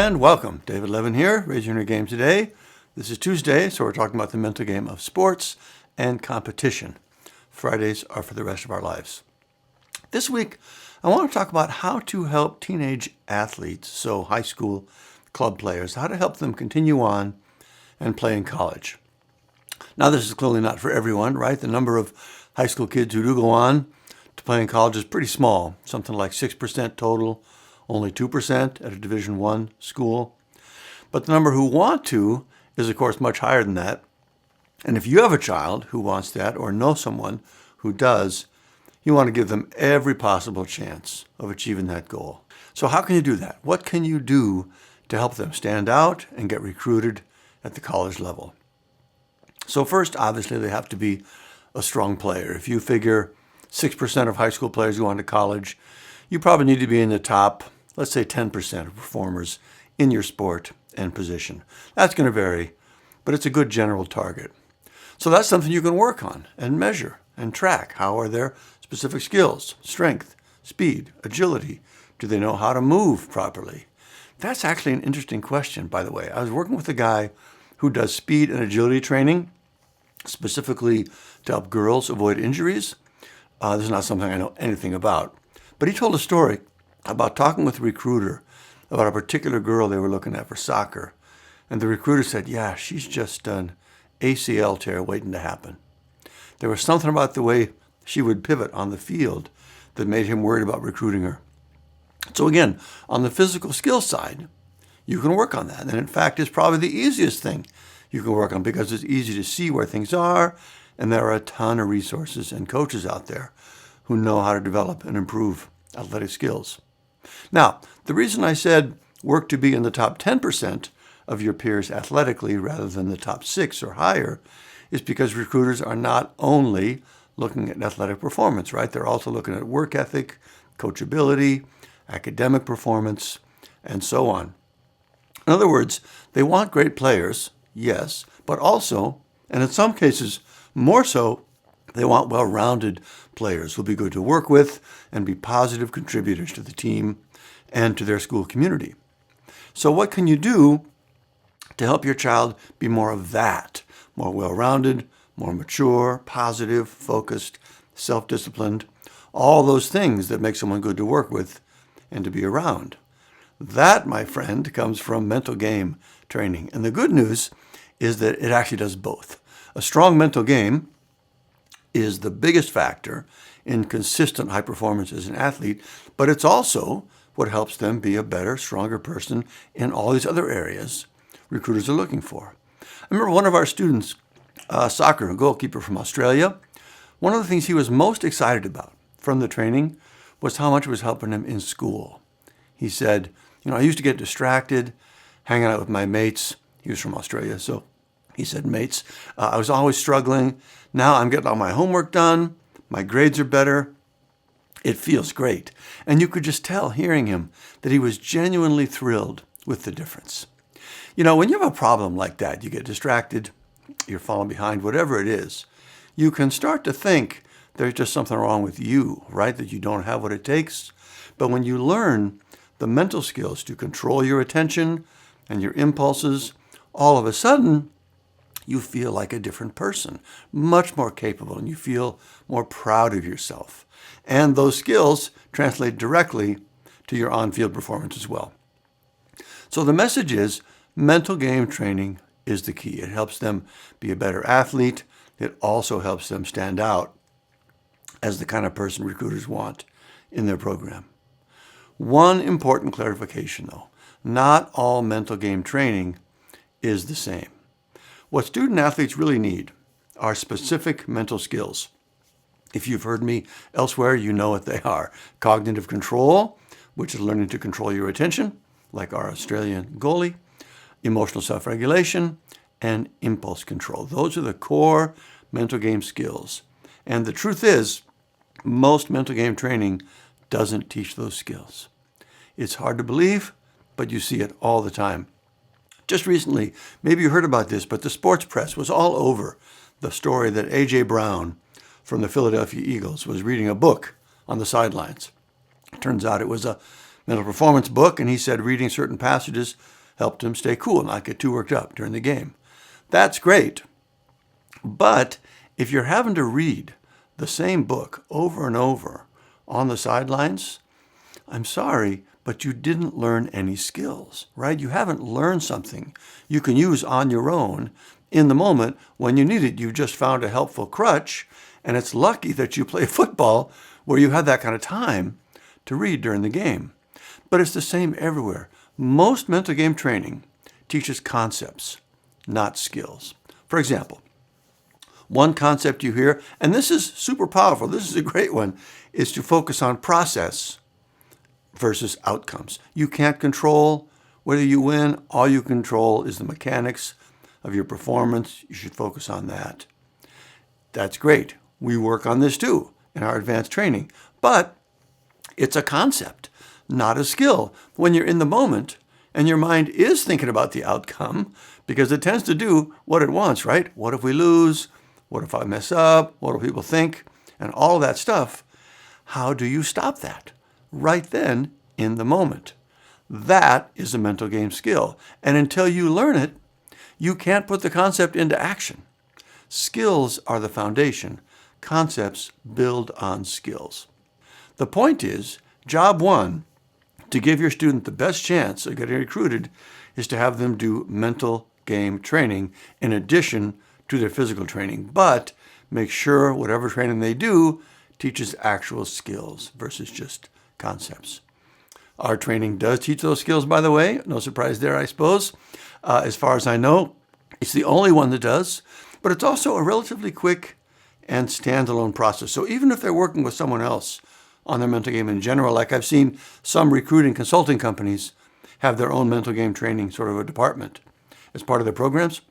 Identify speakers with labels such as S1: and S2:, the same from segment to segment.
S1: and welcome. David Levin here, Raising Your Game today. This is Tuesday, so we're talking about the mental game of sports and competition. Fridays are for the rest of our lives. This week, I want to talk about how to help teenage athletes, so high school club players, how to help them continue on and play in college. Now, this is clearly not for everyone, right? The number of high school kids who do go on to play in college is pretty small, something like 6% total, only 2% at a Division I school. But the number who want to is, of course, much higher than that. And if you have a child who wants that or know someone who does, you want to give them every possible chance of achieving that goal. So how can you do that? What can you do to help them stand out and get recruited at the college level? So first, obviously, they have to be a strong player. If you figure 6% of high school players go on to college, you probably need to be in the top, let's say 10% of performers in your sport and position. That's going to vary, but it's a good general target. So that's something you can work on and measure and track. How are their specific skills, strength, speed, agility? Do they know how to move properly? That's actually an interesting question, by the way. I was working with a guy who does speed and agility training, specifically to help girls avoid injuries. This is not something I know anything about. But he told a story about talking with a recruiter about a particular girl they were looking at for soccer. And the recruiter said, yeah, she's just done ACL tear waiting to happen. There was something about the way she would pivot on the field that made him worried about recruiting her. So again, on the physical skill side, you can work on that. And in fact, it's probably the easiest thing you can work on because it's easy to see where things are. And there are a ton of resources and coaches out there who know how to develop and improve athletic skills. Now, the reason I said work to be in the top 10% of your peers athletically rather than the top 6 or higher is because recruiters are not only looking at athletic performance, right? They're also looking at work ethic, coachability, academic performance, and so on. In other words, they want great players, yes, but also, and in some cases more so, they want well-rounded players who'll be good to work with and be positive contributors to the team and to their school community. So what can you do to help your child be more of that, more well-rounded, more mature, positive, focused, self-disciplined, all those things that make someone good to work with and to be around? That, my friend, comes from mental game training. And the good news is that it actually does both. A strong mental game is the biggest factor in consistent high performance as an athlete, but it's also what helps them be a better, stronger person in all these other areas recruiters are looking for. I remember one of our students, a soccer goalkeeper from Australia, one of the things he was most excited about from the training was how much it was helping him in school. He said, I used to get distracted hanging out with my mates. He was from Australia, so he said, mates, I was always struggling. Now I'm getting all my homework done. My grades are better. It feels great. And you could just tell, hearing him, that he was genuinely thrilled with the difference. When you have a problem like that, you get distracted, you're falling behind, whatever it is, you can start to think there's just something wrong with you, right? That you don't have what it takes. But when you learn the mental skills to control your attention and your impulses, all of a sudden, you feel like a different person, much more capable, and you feel more proud of yourself. And those skills translate directly to your on-field performance as well. So the message is mental game training is the key. It helps them be a better athlete. It also helps them stand out as the kind of person recruiters want in their program. One important clarification, though. Not all mental game training is the same. What student athletes really need are specific mental skills. If you've heard me elsewhere, you know what they are. Cognitive control, which is learning to control your attention, like our Australian goalie, emotional self-regulation, and impulse control. Those are the core mental game skills. And the truth is, most mental game training doesn't teach those skills. It's hard to believe, but you see it all the time. Just recently, maybe you heard about this, but the sports press was all over the story that A.J. Brown from the Philadelphia Eagles was reading a book on the sidelines. It turns out it was a mental performance book, and he said reading certain passages helped him stay cool, not get too worked up during the game. That's great. But if you're having to read the same book over and over on the sidelines, I'm sorry, but you didn't learn any skills, right? You haven't learned something you can use on your own in the moment when you need it. You've just found a helpful crutch, and it's lucky that you play football where you had that kind of time to read during the game. But it's the same everywhere. Most mental game training teaches concepts, not skills. For example, one concept you hear, and this is super powerful, this is a great one, is to focus on process versus outcomes. You can't control whether you win. All you control is the mechanics of your performance. You should focus on that. That's great. We work on this too in our advanced training. But it's a concept, not a skill. When you're in the moment and your mind is thinking about the outcome, because it tends to do what it wants, right? What if we lose? What if I mess up? What do people think? And all of that stuff. How do you stop that? Right then, in the moment. That is a mental game skill. And until you learn it, you can't put the concept into action. Skills are the foundation. Concepts build on skills. The point is, job one, to give your student the best chance of getting recruited, is to have them do mental game training in addition to their physical training. But make sure whatever training they do teaches actual skills versus just concepts. Our training does teach those skills, by the way. No surprise there, I suppose. As far as I know, it's the only one that does. But it's also a relatively quick and standalone process. So even if they're working with someone else on their mental game in general, like I've seen some recruiting consulting companies have their own mental game training sort of a department as part of their programs,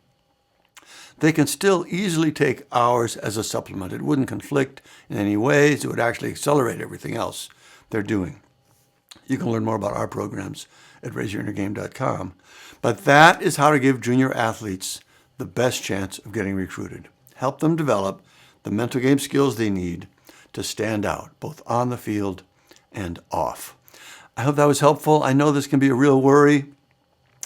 S1: they can still easily take ours as a supplement. It wouldn't conflict in any ways. It would actually accelerate everything else they're doing. You can learn more about our programs at raiseyourinnergame.com. But that is how to give junior athletes the best chance of getting recruited. Help them develop the mental game skills they need to stand out, both on the field and off. I hope that was helpful. I know this can be a real worry.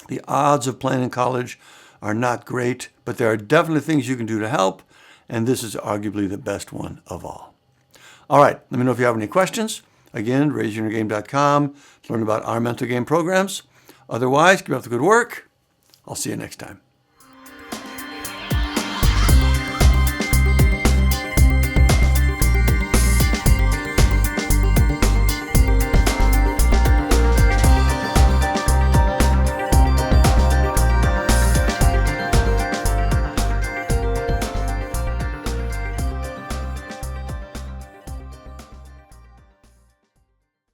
S1: The odds of playing in college are not great, but there are definitely things you can do to help, and this is arguably the best one of all. All right, let me know if you have any questions. Again, raiseyourinnergame.com to learn about our mental game programs. Otherwise, keep up the good work. I'll see you next time.